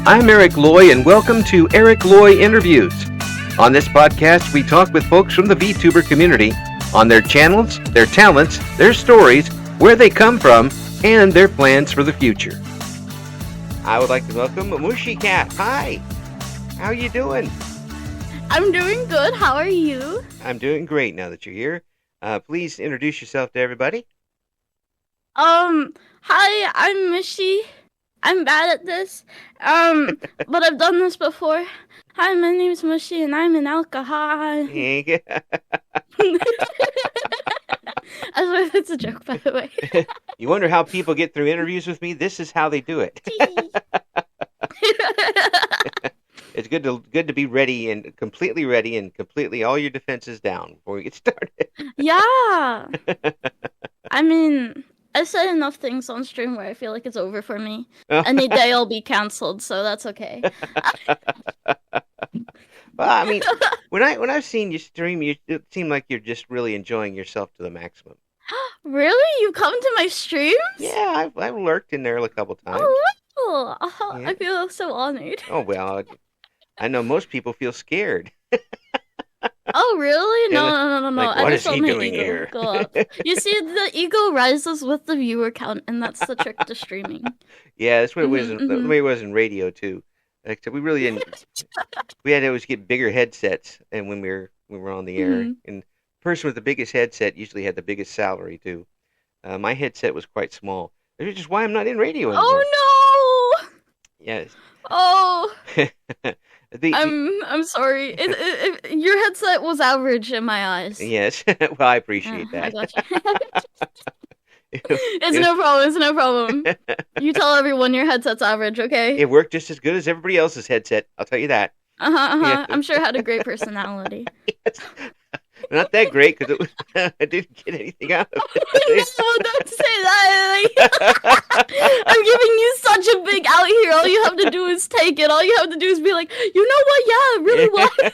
I'm Eric Loy, and welcome to Eric Loy Interviews. On this podcast, we talk with folks from the VTuber community on their channels, their talents, their stories, where they come from, and their plans for the future. I would like to welcome MuushyCat. Hi, how are you doing? I'm doing good. How are you? I'm doing great now that you're here. Please introduce yourself to everybody. Hi, I'm Mushi. I'm bad at this. But I've done this before. Hi, my name is Mushi and I'm an alcohol. I swear that's a joke, by the way. You wonder how people get through interviews with me? This is how they do it. It's good to be ready and completely all your defenses down before we get started. Yeah. I mean, I said enough things on stream where I feel like it's over for me. Any day I'll be canceled, so that's okay. Well, I mean, when I've seen you stream, it seemed like you're just really enjoying yourself to the maximum. Really? You come to my streams? Yeah, I've lurked in there a couple times. Oh, wow. Yeah. I feel so honored. Oh, well, I know most people feel scared. Oh, really? No. Like, I what just is he felt my doing ego here? go up. You see, the ego rises with the viewer count, and that's the trick to streaming. Yeah, that's what it was. The way it was in radio too. Except we really didn't. We had to always get bigger headsets, and when we were on the air, and the person with the biggest headset usually had the biggest salary too. My headset was quite small. Which is why I'm not in radio anymore. Oh no! Yes. Oh. I'm sorry. Your headset was average in my eyes. Yes. Well, I appreciate that. I gotcha. It's no problem. It's no problem. You tell everyone your headset's average, okay? It worked just as good as everybody else's headset. I'll tell you that. Yeah. I'm sure it had a great personality. Yes. Not that great because I didn't get anything out of it. No, don't say that. I'm giving you such a big out here. All you have to do is take it. All you have to do is be like, you know what? Yeah, it really was.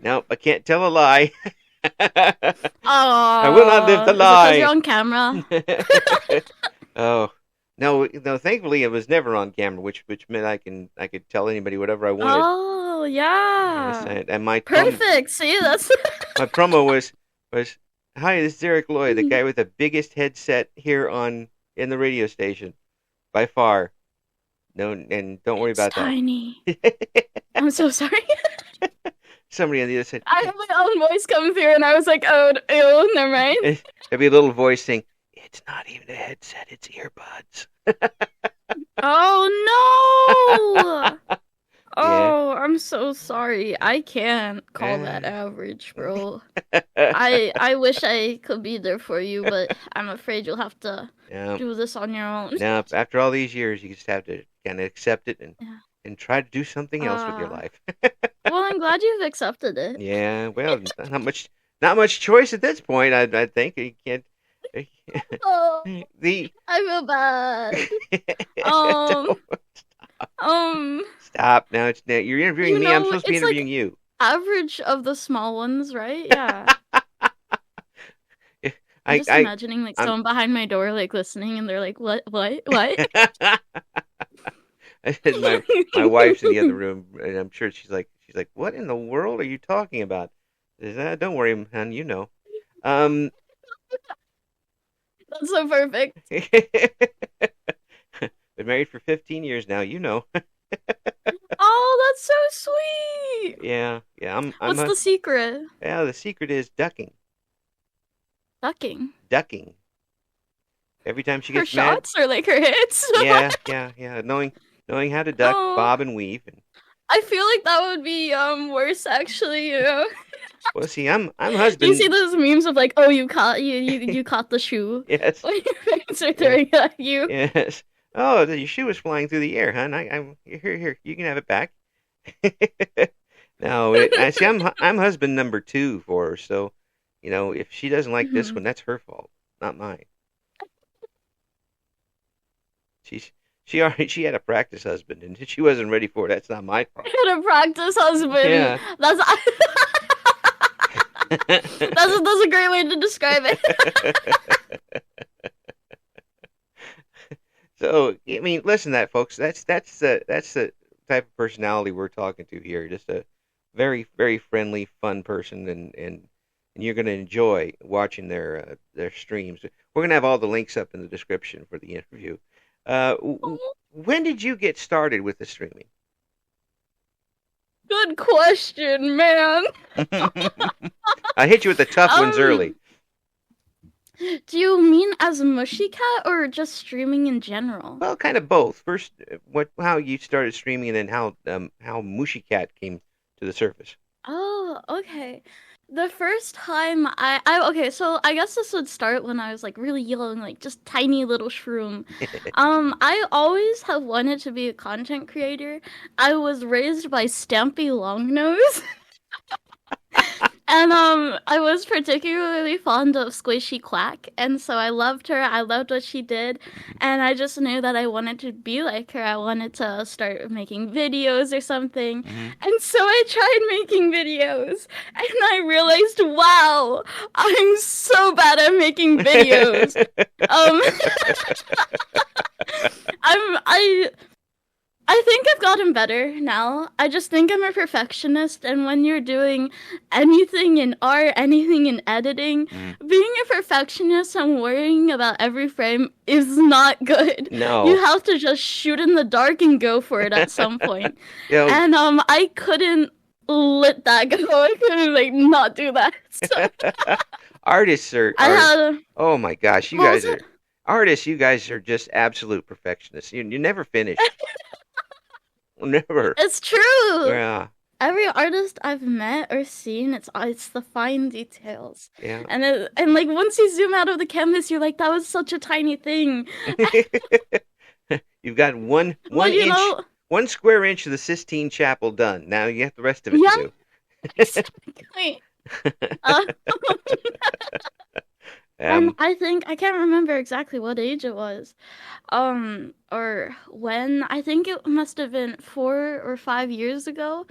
No, I can't tell a lie. I will not live the lie. Because you're on camera. Oh. No, thankfully it was never on camera, which meant I could tell anybody whatever I wanted. Oh, yeah. Yes, and my perfect. See, that's my promo was hi, this is Eric Loy, the guy with the biggest headset here in the radio station by far. No, and don't worry about tiny. that. I'm so sorry. Somebody on the other side. I had my own voice come through, and I was like, oh, ew, never mind. There'd be a little voice saying, "It's not even a headset; it's earbuds." Oh no! Oh, Yeah. I'm so sorry. I can't call that average, bro. I wish I could be there for you, but I'm afraid you'll have to do this on your own. Now, after all these years, you just have to kind of accept it and try to do something else with your life. Well, I'm glad you've accepted it. Yeah, well, not much choice at this point. I think you can't. Oh, I feel bad. Stop. Now you're interviewing me. I'm supposed to be interviewing you. Average of the small ones, right? Yeah. I'm just imagining like someone behind my door, like listening, and they're like, "What? My wife's in the other room, and I'm sure she's like, "What in the world are you talking about?" Don't worry, hon. You know. That's so perfect. Been married for 15 years now. You know. Oh, that's so sweet. Yeah. What's the secret? Yeah, the secret is ducking. Ducking. Every time she gets her shots or like her hits. Yeah. Knowing how to duck, bob, and weave. I feel like that would be worse, actually. You know. Well, see, I'm husband. Do you see those memes of like, oh, you caught the shoe? Yes. When your parents are throwing it at you. Yes. Oh, your shoe was flying through the air, hon. I'm here. You can have it back. No, I'm husband number 2 for her. So, if she doesn't like this one, that's her fault, not mine. She had a practice husband, and she wasn't ready for it. That's not my fault. She had a practice husband. Yeah. That's a great way to describe it. So, I mean, listen to that, folks. That's the type of personality we're talking to here. Just a very, very friendly, fun person, and you're going to enjoy watching their streams. We're going to have all the links up in the description for the interview. When did you get started with the streaming? Good question, man. I hit you with the tough ones early. Do you mean as MuushyCat or just streaming in general? Well, kind of both. First, how you started streaming, and then how MuushyCat came to the surface. Oh, okay. The first time okay, so I guess this would start when I was like really young, like just tiny little shroom. I always have wanted to be a content creator. I was raised by Stampy Longnose. And I was particularly fond of Squishy Quack, and so I loved her. I loved what she did, and I just knew that I wanted to be like her. I wanted to start making videos or something, and so I tried making videos, and I realized, wow, I'm so bad at making videos. I think I've gotten better now. I just think I'm a perfectionist, and when you're doing anything in art, anything in editing, being a perfectionist and worrying about every frame is not good. No. You have to just shoot in the dark and go for it at some point. And I couldn't let that go. I couldn't not do that. So. Artists are oh my gosh, artists, you guys are just absolute perfectionists. You never finish. Never. It's true. Yeah. Every artist I've met or seen, it's the fine details. Yeah. And like once you zoom out of the canvas, you're like, that was such a tiny thing. You've got one square inch of the Sistine Chapel done. Now you have the rest of it to do. Exactly. And I think I can't remember exactly what age it was, or when. I think it must have been 4 or 5 years ago.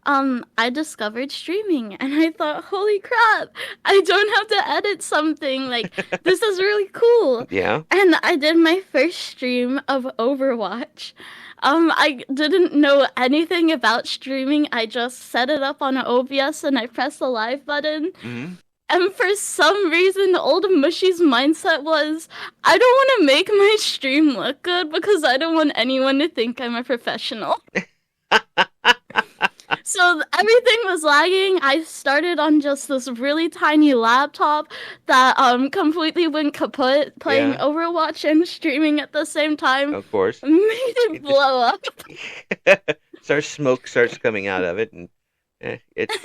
I discovered streaming, and I thought, holy crap! I don't have to edit something. Like this is really cool. Yeah. And I did my first stream of Overwatch. I didn't know anything about streaming. I just set it up on OBS and I pressed the live button. And for some reason, old Mushy's mindset was, I don't want to make my stream look good because I don't want anyone to think I'm a professional. So everything was lagging. I started on just this really tiny laptop that completely went kaput, playing Overwatch and streaming at the same time. Of course. Made it blow up. Smoke starts coming out of it, and it's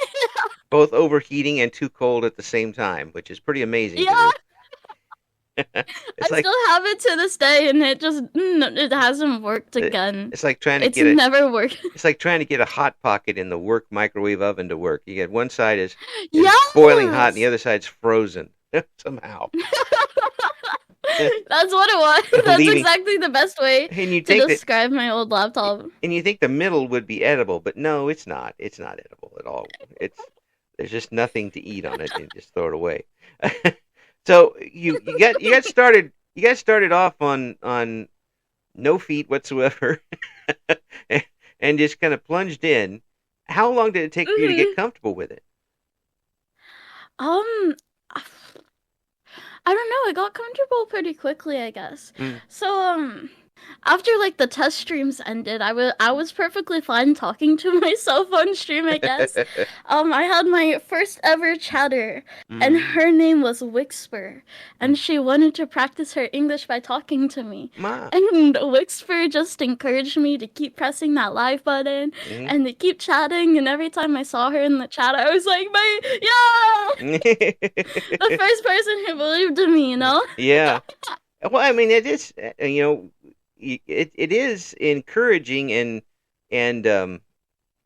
both overheating and too cold at the same time, which is pretty amazing. Yeah. I still have it to this day, and it hasn't worked again. It's like trying to never worked. It's like trying to get a Hot Pocket in the work microwave oven to work. You get one side is boiling hot, and the other side's frozen somehow. That's what it was. That's exactly the best way to describe my old laptop. And you think the middle would be edible, but no, it's not. It's not edible at all. There's just nothing to eat on it, and just throw it away. So you got started off on no feet whatsoever, and just kind of plunged in. How long did it take for you to get comfortable with it? I don't know. I got comfortable pretty quickly, I guess. So, after like the test streams ended, I was perfectly fine talking to myself on stream, I guess. I had my first ever chatter, and her name was Wixper, and she wanted to practice her English by talking to me. And Wixper just encouraged me to keep pressing that live button and to keep chatting. And every time I saw her in the chat, I was like, the first person who believed in me, you know? Yeah. Well, I mean, it is, it is encouraging and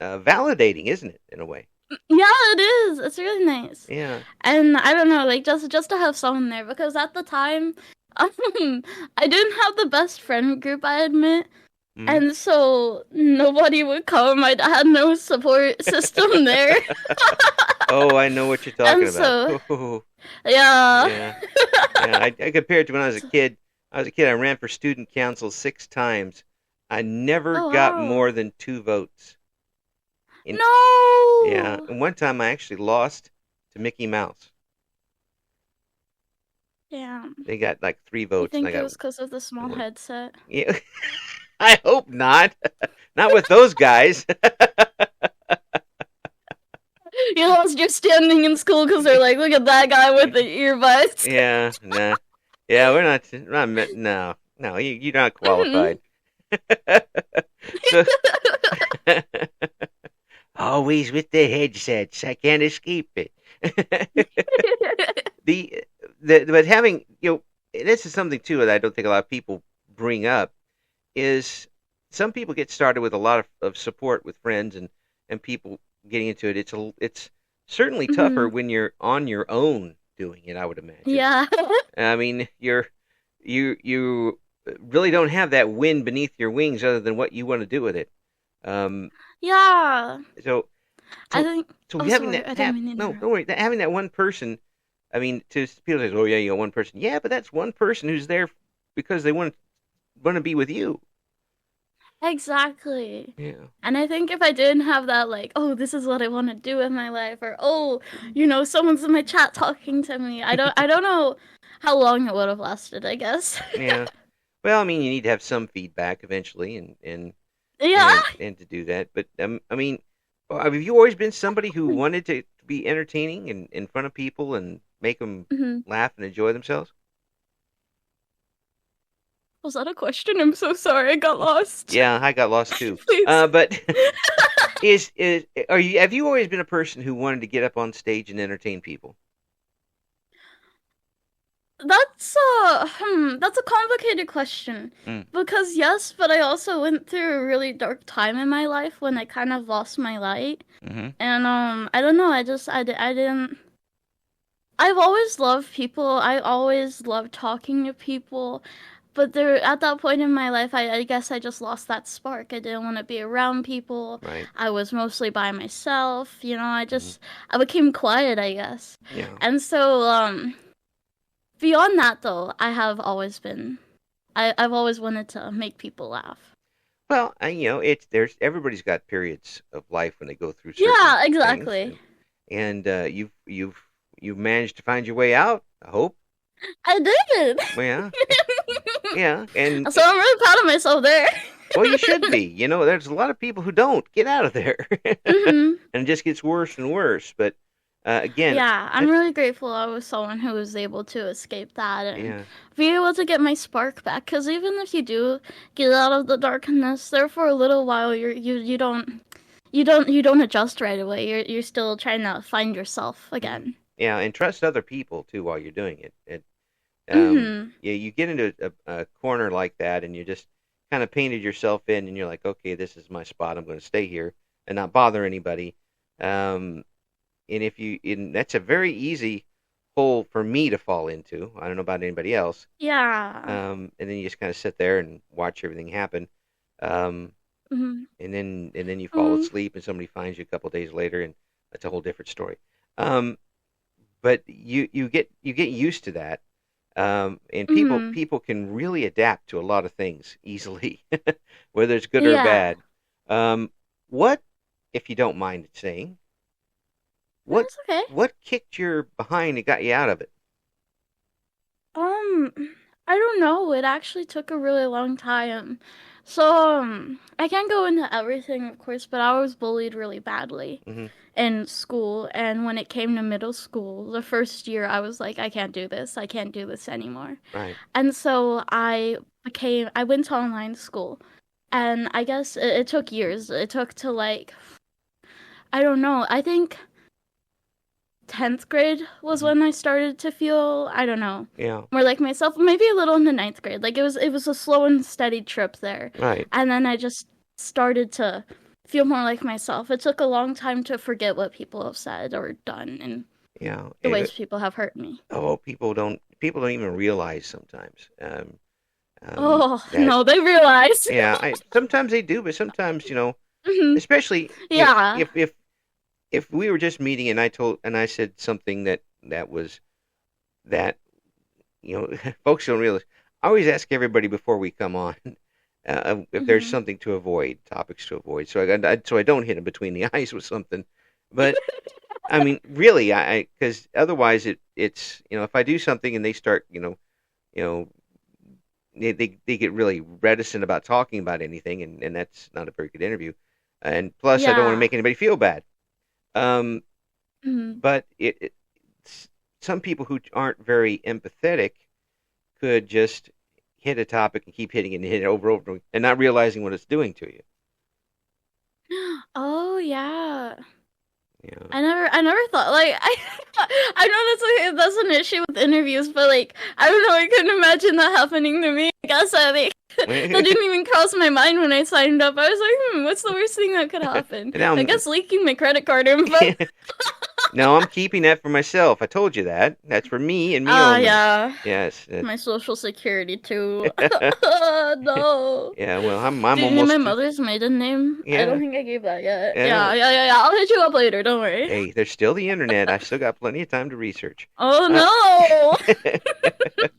validating, isn't it, in a way? Yeah, it is. It's really nice. Yeah. And I don't know, like just to have someone there, because at the time, I didn't have the best friend group, I admit. And so nobody would come. I had no support system there. Oh, I know what you're talking about. So, yeah. I compared to when I was a kid. I was a kid. I ran for student council 6 times. I never Oh got wow. more than 2 votes. In Yeah, No. and one time I actually lost to Mickey Mouse. Damn. They got like three You votes, and I think it got was because of the small one. headset? Yeah, I hope not. Not with those guys. You lost your standing in school because they're like, look at that guy with the earbuds. Yeah, nah. Yeah, no, no, you're not qualified. So, always with the headsets. I can't escape it. the, but having, this is something too that I don't think a lot of people bring up is some people get started with a lot of support with friends and people getting into it. It's certainly tougher Mhm. when you're on your own doing it, I would imagine. Yeah. I mean, you really don't have that wind beneath your wings other than what you want to do with it. Um, Yeah. so I so think. so Oh, having sorry. that I didn't mean to no, don't interrupt. worry. Having that one person, I mean, to people say, oh yeah, one person. Yeah, but that's one person who's there because they want to be with you. Exactly. Yeah. And I think if I didn't have that, like, oh, this is what I want to do with my life, or oh, someone's in my chat talking to me. I don't know how long it would have lasted. I guess. Yeah. Well, I mean, you need to have some feedback eventually, and Yeah. and to do that. But I mean, have you always been somebody who wanted to be entertaining and in front of people and make them Hmm. laugh and enjoy themselves? Was that a question? I'm so sorry. I got lost. Yeah, I got lost too. Please. But have you always been a person who wanted to get up on stage and entertain people? That's a complicated question Mm. because yes, but I also went through a really dark time in my life when I kind of lost my light, Mm-hmm. and I don't know, I didn't. I've always loved people. I always loved talking to people, but there at that point in my life, I guess I just lost that spark. I didn't want to be around people. Right. I was mostly by myself. Mm-hmm. I became quiet, I guess, Yeah. and so beyond that, though, I've always wanted to make people laugh. Well, there's everybody's got periods of life when they go through certain Yeah, things, exactly. and you've managed to find your way out. I hope. I did. Well, yeah, yeah, and So I'm really proud of myself there. well, you should be. There's a lot of people who don't get out of there, Hmm. and it just gets worse and worse. But again, Yeah, I'm that's really grateful I was someone who was able to escape that and yeah, be able to get my spark back. Because even if you do get out of the darkness, there for a little while, you don't adjust right away. You're still trying to find yourself mhm. again. Yeah, and trust other people too while you're doing it. Hmm. Yeah, you get into a corner like that, and you just kind of painted yourself in, and you're like, okay, this is my spot. I'm going to stay here and not bother anybody. Um, and that's a very easy hole for me to fall into. I don't know about anybody else. Yeah. And then you just kind of sit there and watch everything happen. Um, Hmm. and then you fall Um. asleep, and somebody finds you a couple days later, and that's a whole different story. Um, but you get used to that. And people Hmm. people can really adapt to a lot of things easily, whether it's good or Yeah. bad. Um, what, if you don't mind saying, what That's okay. what kicked your behind and got you out of it? Um, I don't know. It actually took a really long time. So, I can't go into everything, of course, but I was bullied really badly Hmm. in school. And when it came to middle school, the first year, I was like, I can't do this. I can't do this anymore. Right. And so I went to online school. And I guess it took years. It took to like, I don't know. I think 10th grade was Hmm. when I started to feel, I don't know, Yeah. more like myself. Maybe a little in the 9th grade. Like it was a slow and steady trip there. Right. And then I just started to feel more like myself. It took a long time to forget what people have said or done and Yeah. the ways people have hurt me. Oh, people don't even realize sometimes. Oh, That no, they realize. yeah, sometimes they do, but sometimes Mhm. especially Yeah. if we were just meeting and I said something that was that folks don't realize I always ask everybody before we come on if there's Mhm. something to avoid, topics to avoid, so I don't hit them between the eyes with something. But I mean, really, because otherwise it's if I do something and they start you know they get really reticent about talking about anything, and that's not a very good interview. And plus, I don't want to Yeah. make anybody feel bad. Um, Mhm. but some people who aren't very empathetic could just hit a topic and keep hitting it and hit it over and not realizing what it's doing to you. Oh yeah. Yeah. I never thought like I know that's an issue with interviews, but like I don't know, I couldn't imagine that happening to me. I guess that didn't even cross my mind when I signed up. I was like, what's the worst thing that could happen? And now I guess leaking my credit card info. no, I'm keeping that for myself. I told you that. That's for me and me Ah, only. yeah. Yes. My social security too. No. Yeah. Well, I'm Do you need my almost. mother's maiden name? I don't Yeah. think I gave that yet. Yeah. Yeah. I'll hit you up later. Don't worry. Hey, there's still the internet. I still got plenty of time to research. Oh Uh, no.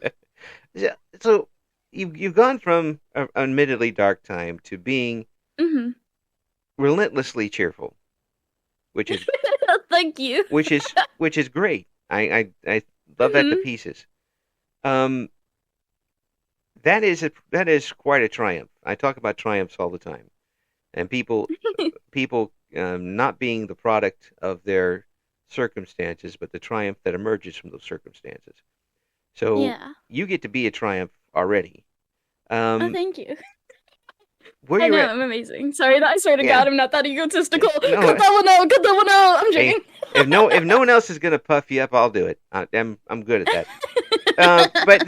yeah, so you've gone from an admittedly dark time to being Mhm. relentlessly cheerful, which is Thank you. which is which is great. I love that to Mhm. pieces. Um, that is quite a triumph. I talk about triumphs all the time, and people not being the product of their circumstances, but the triumph that emerges from those circumstances. So Yeah. you get to be a triumph already. Oh, Um, thank you. where I you're know at? I'm amazing. Sorry, I swear to Yeah. God, I'm not that egotistical. Cut No. that one out. Cut that one out. I'm Hey, joking. if no one else is gonna puff you up, I'll do it. I'm good at that. But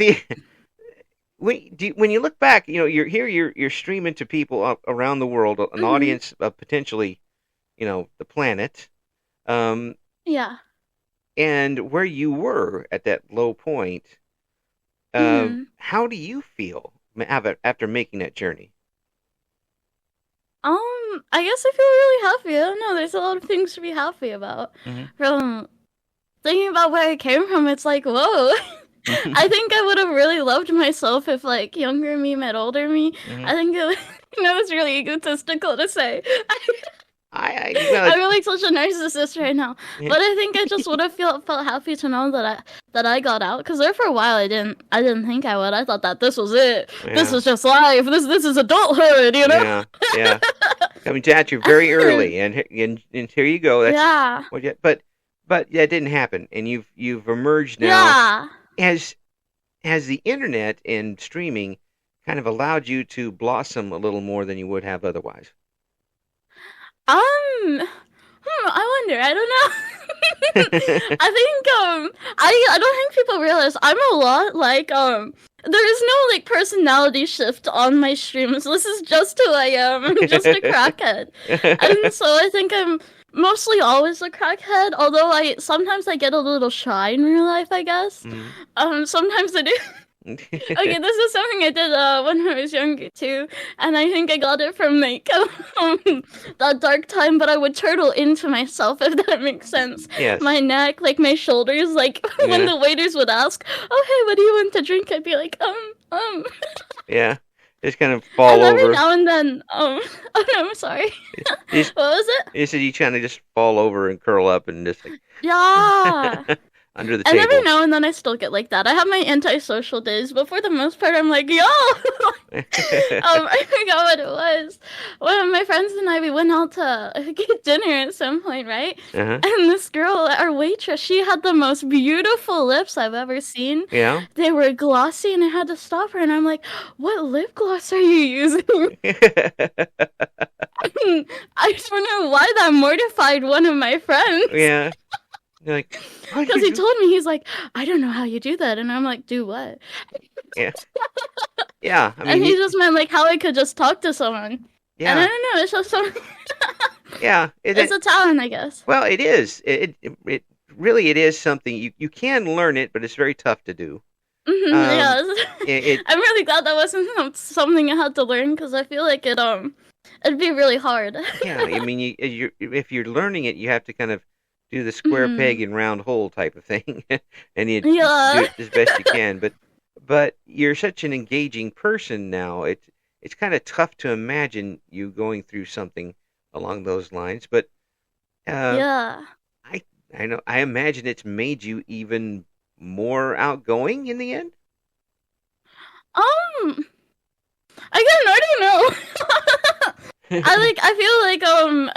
when you look back, you're here, you're streaming to people around the world, an Mhm. audience of potentially, the planet, um, Yeah. and where you were at that low point. Mhm. How do you feel after making that journey? I guess I feel really happy. I don't know. There's a lot of things to be happy about. Mm-hmm. From thinking about where I came from, it's like, whoa. I think I would have really loved myself if like younger me met older me. Mm-hmm. I think it's really egotistical to say. Well, I'm like such a narcissist right now, but I think I just would have felt happy to know that I got out. Because there for a while I didn't think I would. I thought that this was it. This yeah, is just life. This is adulthood. You know? yeah. Coming at you very early, and here you go. That's Yeah. what but that didn't happen, and you've emerged now. Yeah. Has the internet and streaming kind of allowed you to blossom a little more than you would have otherwise? I wonder. I don't know. I think I don't think people realize I'm a lot like there is no like personality shift on my streams. This is just who I am. I'm just a crackhead. And so I think I'm mostly always a crackhead, although I sometimes I get a little shy in real life, I guess. Sometimes I do. Okay, this is something I did when I was younger too, and I think I got it from like that dark time. But I would turtle into myself, if that makes sense. Yes. My neck, like my shoulders, like when the waiters would ask, "Oh, hey, what do you want to drink?" I'd be like, Yeah, just kind of fall and over. every now and then, oh no, I'm sorry. What was it? You said you kind of just fall over and curl up and just like Yeah. under the And table. every now and then I still get like that. I have my antisocial days, but for the most part, I'm like, yo! I forgot what it was. One of my friends and I, we went out to get dinner at some point, right? Uh-huh. And this girl, our waitress, she had the most beautiful lips I've ever seen. Yeah. They were glossy, and I had to stop her, and I'm like, what lip gloss are you using? I don't know why that mortified one of my friends. Yeah. You're like, because he told me, he's like, I don't know how you do that, and I'm like, do what? Yeah. Yeah. I mean, and he just meant like how I could just talk to someone. Yeah. And I don't know, it's just something. Yeah. It's a talent, I guess. Well, it is. It really it is something you can learn it, but it's very tough to do. Yeah. I'm really glad that wasn't something I had to learn, because I feel like it'd be really hard. Yeah. I mean, if you're learning it, you have to kind of do the square peg and round hole type of thing, and you do it as best you can. But you're such an engaging person now. It's kind of tough to imagine you going through something along those lines. But uh, Yeah. I I know I imagine it's made you even more outgoing in the end. Um, Again, I don't know. I feel like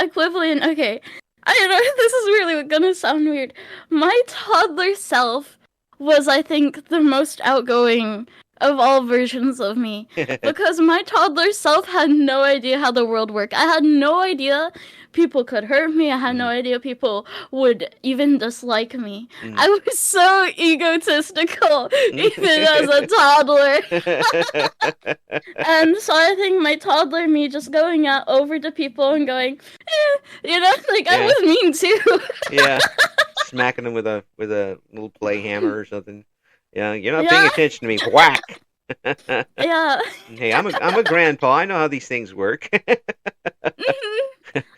equivalent. Okay, I know this is really gonna sound weird. My toddler self was, I think, the most outgoing of all versions of me, because my toddler self had no idea how the world worked. I had no idea people could hurt me. I had no Mm, idea people would even dislike me. mm. I was so egotistical, even as a toddler. And so I think my toddler me just going out over to people and going, like I Yeah, was mean too. yeah. Smacking them with a little play hammer or something. Yeah, you're not paying Yeah, attention to me. Whack. yeah. Hey, I'm a grandpa. I know how these things work.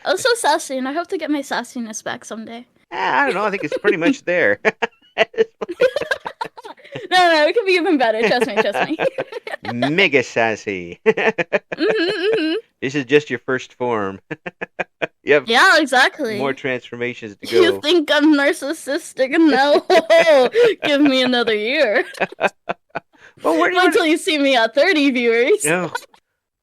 I was so sassy, and I hope to get my sassiness back someday. I don't know. I think it's pretty much there. No, it could be even better. Trust me, trust me. Mega sassy. Hmm. This is just your first form. You have Yeah, more exactly. transformations to You go. think I'm narcissistic? No, give me another year. Well, where do you Wait want till you see me at 30 viewers. to? No.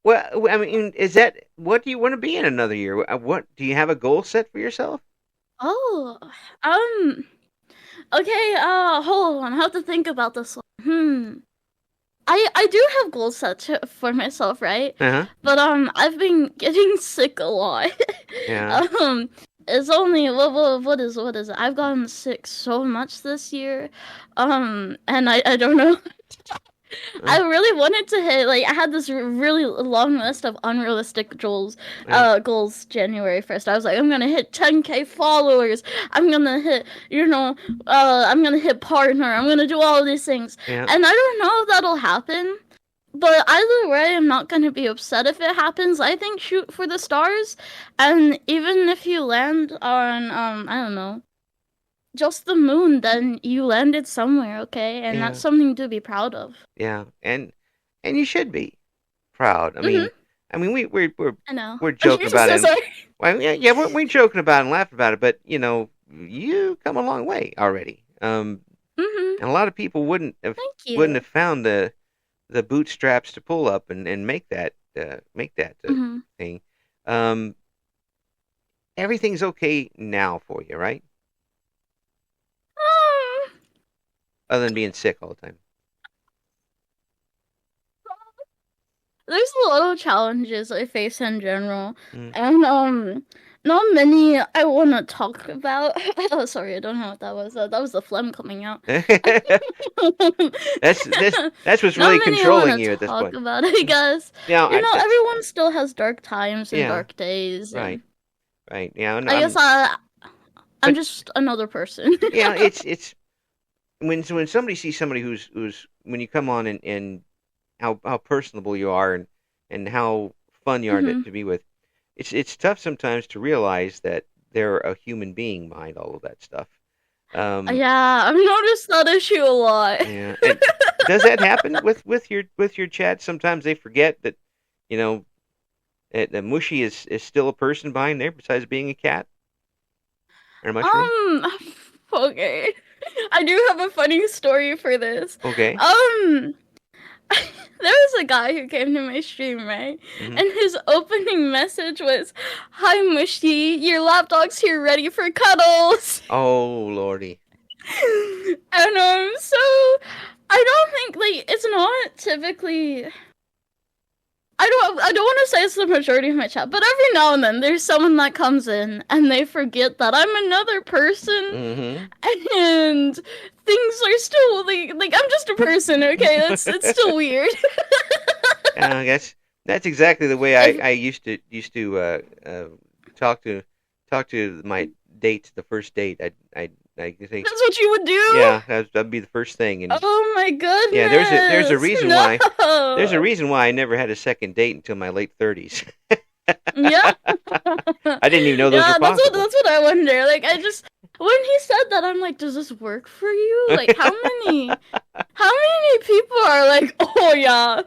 Well, I mean, is that what do you want to be in another year? What do you have a goal set for yourself? Oh, um, okay. Hold on. I have to think about this one. I do have goals set for myself, right? Uh huh. But I've been getting sick a lot. Yeah. um, it's only what is it? I've gotten sick so much this year. And I don't know. I really wanted to hit, like, I had this really long list of unrealistic Yeah. goals January 1st. I was like, I'm gonna hit 10K followers. I'm gonna hit, I'm gonna hit partner. I'm gonna do all of these things. Yeah. And I don't know if that'll happen. But either way, I'm not gonna be upset if it happens. I think shoot for the stars. And even if you land on, I don't know, just the moon, then you landed somewhere, okay? And Yeah. that's something to be proud of. Yeah. And you should be proud. Mm-hmm. I mean, I know. we're joking I'm about so it. sorry. Well, yeah, we're joking about it and laughing about it, but you come a long way already. Mm-hmm. And a lot of people wouldn't have Thank you. found the bootstraps to pull up and make that Mm-hmm. thing. Um, Everything's okay now for you, right? Um, Other than being sick all the time. there's a lot of challenges I face in general, Mm. and not many I want to talk about. Oh, sorry, I don't know what that was. That was the phlegm coming out. that's what's Not really many I controlling want you to at this talk point. about, I guess. Now, that's Everyone still has dark times and yeah, dark days, right, and right. Yeah, no, I guess I'm but just another person. yeah, it's when somebody sees somebody who's when you come on and how personable you are and how fun you are Hmm. to be with. It's tough sometimes to realize that they're a human being behind all of that stuff. Um, Yeah, I've noticed that issue a lot. yeah, and does that happen with your chat? Sometimes they forget that you know that Mushy is still a person behind there besides being a cat or a mushroom. Um, okay. I do have a funny story for this. Okay. Um, there was a guy who came to my stream, right? Hmm. And his opening message was, "Hi, Mushy, your lapdog's here ready for cuddles." Oh lordy. And so I don't think, like, it's not typically. I don't want to say it's the majority of my chat, but every now and then there's someone that comes in and they forget that I'm another person, Hmm. and things are still like I'm just a person, okay? It's still weird. I guess that's exactly the way If, I used to talk to my dates. The first date, I say, that's what you would do? yeah, that'd be the first thing. And Oh my yeah, there's a goodness. reason why I never had a second date until my late 30s. Yeah. I didn't even know those were Yeah, possible. that's what I wonder. Like, I just when he said that, I'm like, does this work for you? Like, how many people are like, oh yeah,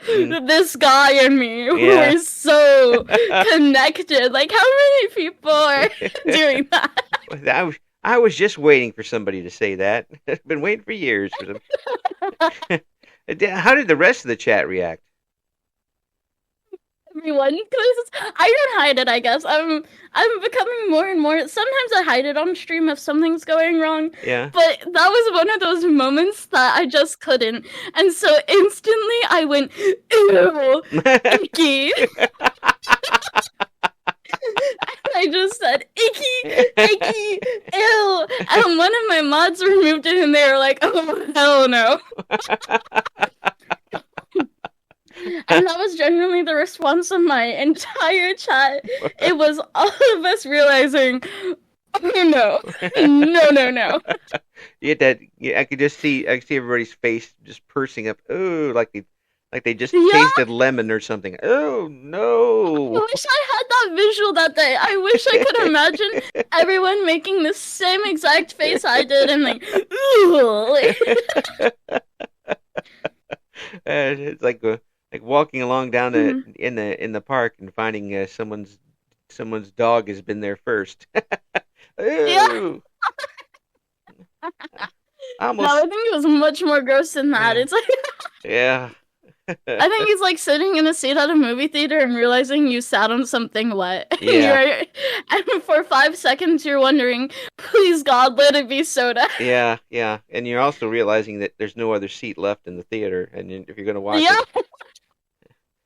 this guy and me, we're so connected. Like, how many people are doing that? I was just waiting for somebody to say that. I've been waiting for years for them. How did the rest of the chat react? Everyone, because I don't hide it. I guess I'm becoming more and more. Sometimes I hide it on stream if something's going wrong. Yeah. But that was one of those moments that I just couldn't, and so instantly I went, ew, icky. I just said, icky, ew. And one of my mods removed it, and they were like, oh, hell no. And that was genuinely the response of my entire chat. It was all of us realizing, oh no. You had that. I could see everybody's face just pursing up. Oh, like they just tasted lemon or something. Oh no! I wish I had that visual that day. I wish I could imagine everyone making the same exact face I did and like, ooh. It's like walking along down in the park and finding someone's dog has been there first. Ooh. No, I think it was much more gross than that. It's like yeah. I think he's like sitting in a seat at a movie theater and realizing you sat on something wet. Yeah. And for 5 seconds you're wondering, please God, let it be soda. Yeah. And you're also realizing that there's no other seat left in the theater, and if you're gonna watch it.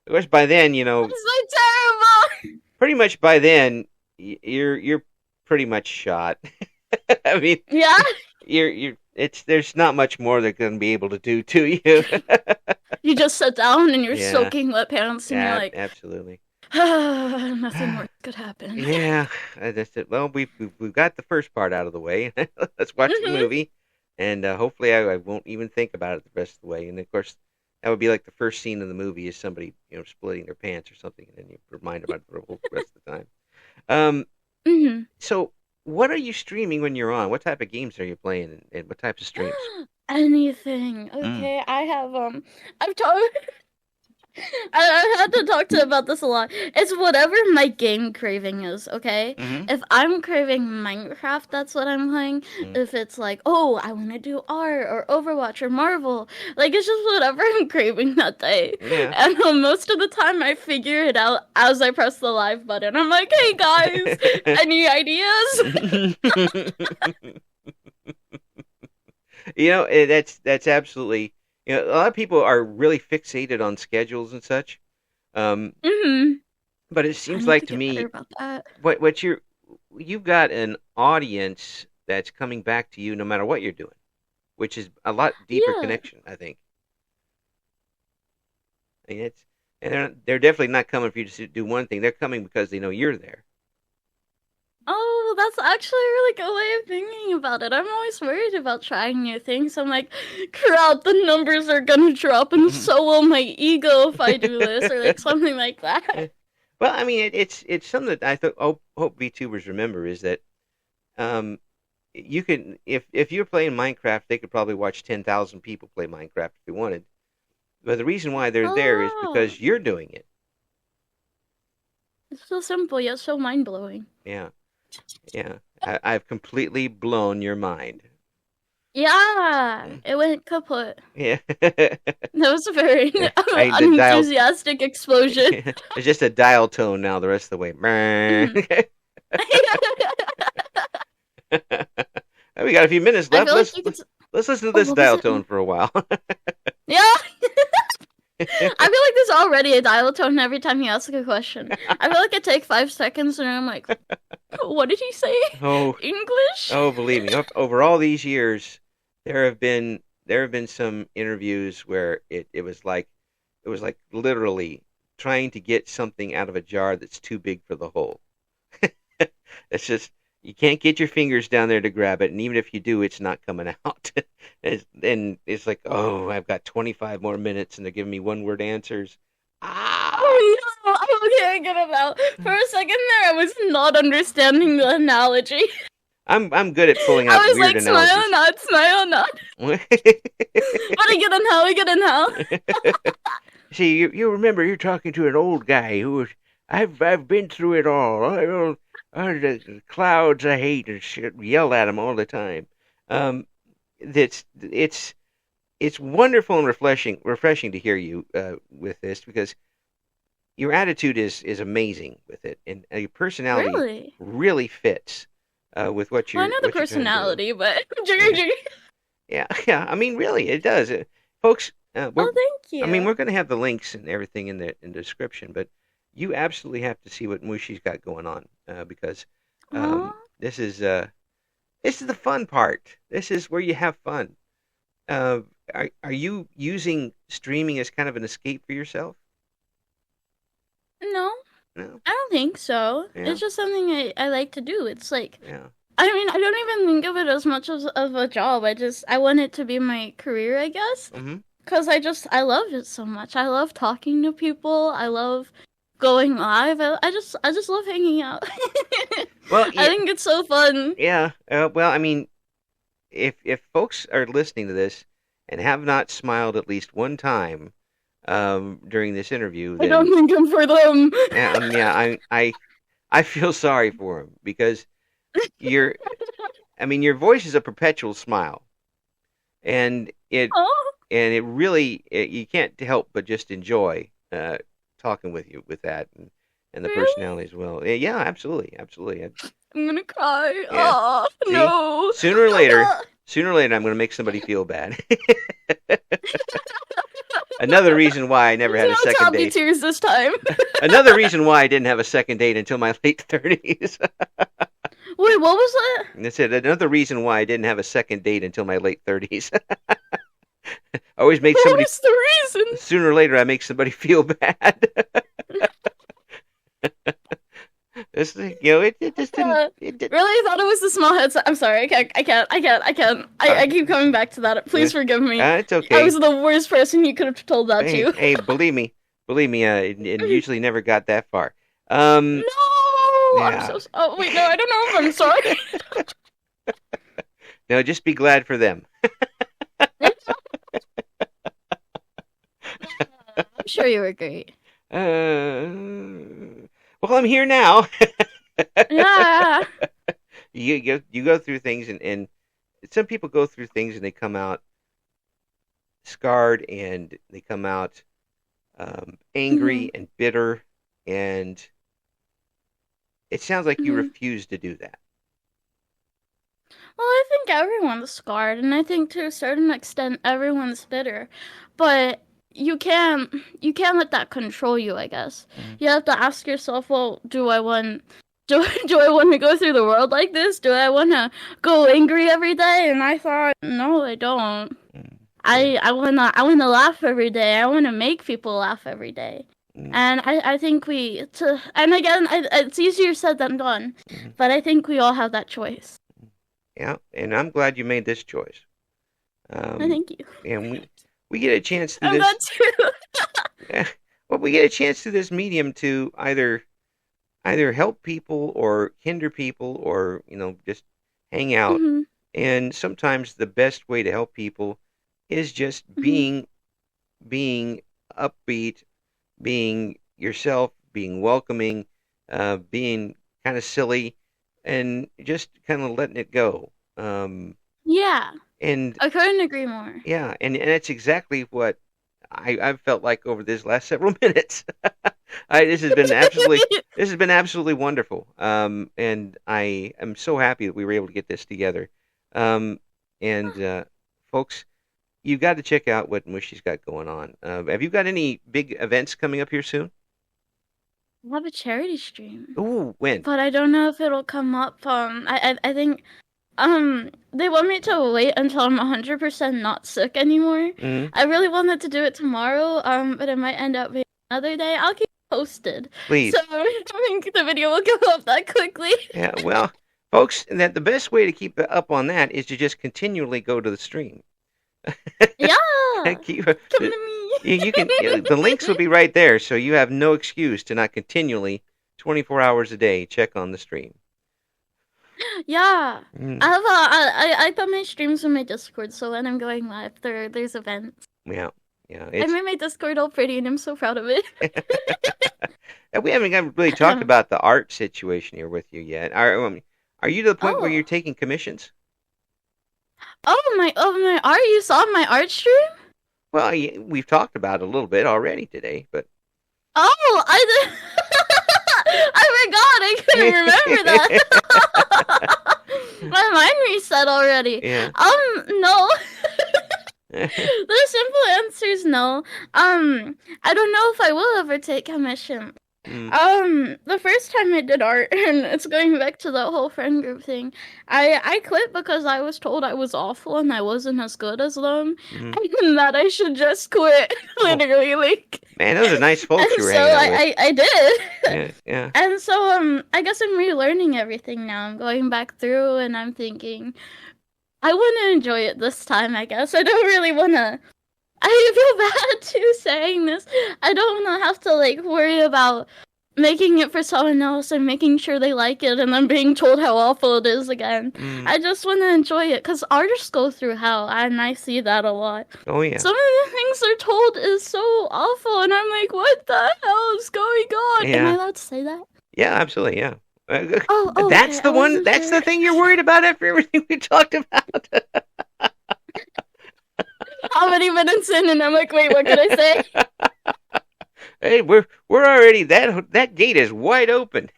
Of course, by then, it's so terrible. Pretty much by then, you're pretty much shot. I mean, there's not much more they're going to be able to do to you. You just sit down and you're soaking wet pants, and you're like, absolutely. Nothing more could happen. Yeah, that's it. Well, we've got the first part out of the way. Let's watch the movie, and hopefully I won't even think about it the rest of the way. And of course, that would be like the first scene of the movie is somebody splitting their pants or something, and then you remind about it the whole rest of the time. So, what are you streaming when you're on? What type of games are you playing, and what types of streams? Anything. Okay, I have I've talked. I had to talk to about this a lot. It's whatever my game craving is, okay? If I'm craving Minecraft, that's what I'm playing. If it's like, oh, I want to do art or Overwatch or Marvel, like it's just whatever I'm craving that day. Yeah. And most of the time I figure it out as I press the live button. I'm like, hey guys, any ideas? That's absolutely... a lot of people are really fixated on schedules and such. But it seems like to me, what you've got an audience that's coming back to you no matter what you're doing, which is a lot deeper connection, I think. I mean, they're definitely not coming for you to do one thing. They're coming because they know you're there. Oh, that's actually a really good way of thinking about it. I'm always worried about trying new things. I'm like, crap, the numbers are gonna drop, and so will my ego if I do this, or like something like that. Well, I mean, it's something that I hope VTubers remember is that you can if you're playing Minecraft, they could probably watch 10,000 people play Minecraft if they wanted. But the reason why they're there is because you're doing it. It's so simple yet so mind blowing. Yeah. I've completely blown your mind. Yeah, it went kaput. Yeah. That was a very unenthusiastic explosion. It's just a dial tone now the rest of the way. We got a few minutes left. Let's listen to this dial tone for a while. Yeah. I feel like there's already a dial tone every time you ask a question. I feel like it takes 5 seconds and I'm like, what did he say? Oh, English? Oh, believe me, over all these years, there have been some interviews where it was like literally trying to get something out of a jar that's too big for the hole. It's just you can't get your fingers down there to grab it, and even if you do, it's not coming out. And it's like, oh, I've got 25 more minutes, and they're giving me one-word answers. Oh no, I can't get it out. For a second there, I was not understanding the analogy. I'm good at pulling I out was weird like, smile analogies. not. But I get in hell. See, you remember you're talking to an old guy who was. I've been through it all. The clouds I hate and shit. Yell at them all the time. That's it's wonderful and refreshing to hear you with this, because your attitude is amazing with it, and your personality really fits with what you're. Well, I know the personality, but yeah. I mean, really, it does, folks. well, thank you. I mean, we're going to have the links and everything in the description, but you absolutely have to see what Mooshy's got going on, because this is the fun part. This is where you have fun. Are you using streaming as kind of an escape for yourself? No, I don't think so. Yeah. It's just something I like to do. It's like, I mean, I don't even think of it as much of a job. I want it to be my career, I guess. Because I love it so much. I love talking to people. I love going live. I just love hanging out. Well, I think it's so fun. Yeah. Well, I mean, if folks are listening to this and have not smiled at least one time during this interview, then, I don't think I'm for them. I feel sorry for them, because your voice is a perpetual smile, and it really you can't help but just enjoy talking with you with that, and the personality as well. Yeah, absolutely. I'm gonna cry. Yeah. Oh, see? No. Sooner or later, I'm gonna make somebody feel bad. Another reason why I never had a second date. Tears this time. Another reason why I didn't have a second date until my late 30s. Wait, what was that? That's it. Another reason why I didn't have a second date until my late 30s. Always make somebody. What is the reason? Sooner or later, I make somebody feel bad. It's, it just didn't. Really, I thought it was the small headset. I'm sorry. I can't. I keep coming back to that. Please forgive me. It's okay. I was the worst person you could have told that to. Hey, believe me. It usually never got that far. No. Yeah. Oh wait, no. I don't know if I'm sorry. No, just be glad for them. I'm sure you were great. Well, I'm here now. Yeah. You go through things, and some people go through things and they come out scarred, and they come out angry and bitter, and it sounds like you refuse to do that. Well, I think everyone's scarred, and I think to a certain extent everyone's bitter, but you can't let that control you, I guess. You have to ask yourself, well, do I want to go through the world like this? Do I want to go angry every day? And I thought, no, I don't. I want to laugh every day. I want to make people laugh every day. And I think and again, it's easier said than done, but I think we all have that choice. Yeah, and I'm glad you made this choice. Thank you. And we get a chance through this. Too. Well, we get a chance through this medium to either help people or hinder people, or just hang out. And sometimes the best way to help people is just being upbeat, being yourself, being welcoming, being kind of silly, and just kind of letting it go. Yeah. And I couldn't agree more. Yeah, and that's exactly what I've felt like over these last several minutes. This has been absolutely wonderful. And I am so happy that we were able to get this together. Folks, you've got to check out what Mooshy's got going on. Have you got any big events coming up here soon? I have a charity stream. Ooh, when? But I don't know if it'll come up. I think they want me to wait until I'm 100% not sick anymore. I really wanted to do it tomorrow, but it might end up being another day. I'll keep posted. Please. So I don't think the video will go up that quickly. Yeah, well, folks, the best way to keep up on that is to just continually go to the stream. Yeah. Come to me. You can. The links will be right there, so you have no excuse to not continually, 24 hours a day, check on the stream. Yeah. Mm, I have I put my streams on my Discord, so when I'm going live, there's events. yeah, yeah. I It's made my Discord all pretty, and I'm so proud of it. and we haven't really talked about the art situation here with you yet. Are you to the point where you're Oh, taking commissions? my art! You saw my art stream? Well, we've talked about it a little bit already today, but Oh, I did. I forgot. I couldn't remember that. My mind reset already. yeah. No. The simple answer is no. I don't know if I will ever take commission. Mm, The first time I did art, and it's going back to the whole friend group thing, I quit because I was told I was awful and I wasn't as good as them, mm. and that I should just quit, Oh, literally, like. man, those are nice folks And you were so hanging out with. I did. Yeah, yeah. And so I guess I'm relearning everything now. I'm going back through and I'm thinking I want to enjoy it this time, I guess. I don't really want to. I feel bad too saying this. I don't want to have to like worry about making it for someone else and making sure they like it and then being told how awful it is again. Mm. I just want to enjoy it because artists go through hell, and I see that a lot. Oh, yeah. Some of the things they're told is so awful, and I'm like, what the hell is going on? Am I Yeah. allowed to say that? Yeah, absolutely, yeah. Oh, That's okay. the I one. wasn't That's the sure. thing you're worried about after everything we talked about. How many minutes in, and I'm like, wait, what could I say? Hey, we're already that gate is wide open.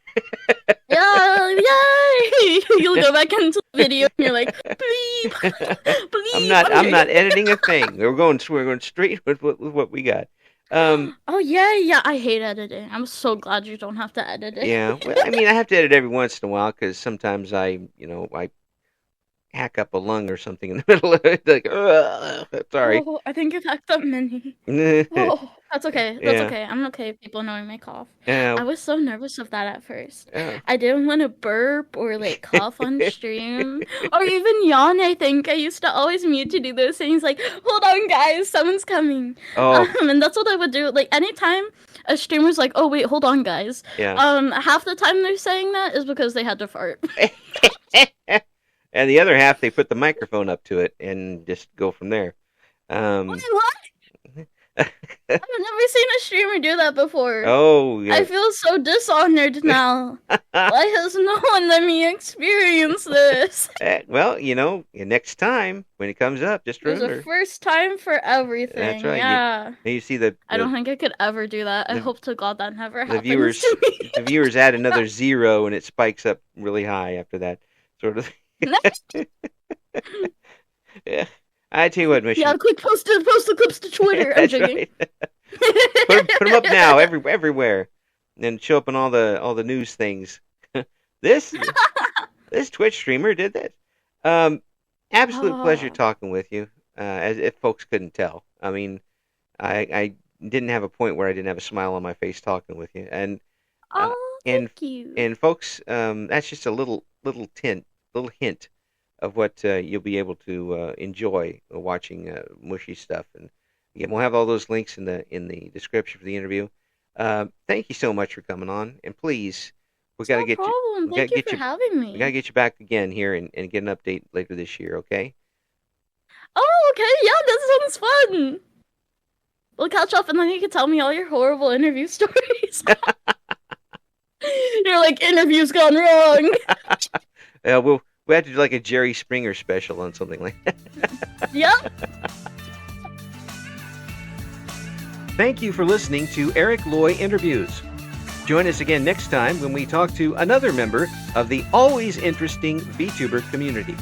Yeah, yay! You'll go back into the video, and you're like, bleep, bleep. I'm not editing a thing. We're going straight with what we got. Oh yeah, I hate editing. I'm so glad you don't have to edit it. Yeah. Well, I mean, I have to edit every once in a while because sometimes I hack up a lung or something in the middle of it. Like, sorry. Oh, I think you've hacked up many. Yeah. Oh, that's okay. That's okay. I'm okay with people knowing my cough. I was so nervous of that at first. Yeah. I didn't want to burp or like cough on stream or even yawn. I think I used to always mute to do those things. Like, hold on, guys, someone's coming. Oh, And that's what I would do. Like anytime a streamer's like, oh wait, hold on, guys. yeah. Half the time they're saying that is because they had to fart. And the other half, they put the microphone up to it and just go from there. Wait, what? I've never seen a streamer do that before. Oh, yeah. I feel so dishonored now. Why has no one let me experience this? Well, next time when it comes up, just There's remember. a first time for everything. That's right. Yeah. You see the I don't think I could ever do that. I the- hope to God that never the happens viewers to me. the viewers add another 0 and it spikes up really high after that sort of. Yeah. I tell you what, Mission. Yeah, quick post the clips to Twitter. I'm That's joking. right. Put them up now, everywhere, and show up on all the news things. this Twitch streamer did this. Absolute pleasure Oh. talking with you. As if folks couldn't tell. I mean, I didn't have a point where I didn't have a smile on my face talking with you, and Oh, and thank you. and folks, that's just a little hint of what you'll be able to enjoy watching Mushy stuff. And again, we'll have all those links in the description for the interview. Thank you so much for coming on, and please, we got to No get you. problem. We Thank gotta you get for you. having We got to me. get you back again here and get an update later this year. Okay? Oh, okay. Yeah, that sounds fun. We'll catch up and then you can tell me all your horrible interview stories. You're like, interview's gone wrong. We have to do like a Jerry Springer special on something like that. Yep. Thank you for listening to Eric Loy Interviews. Join us again next time when we talk to another member of the always interesting VTuber community.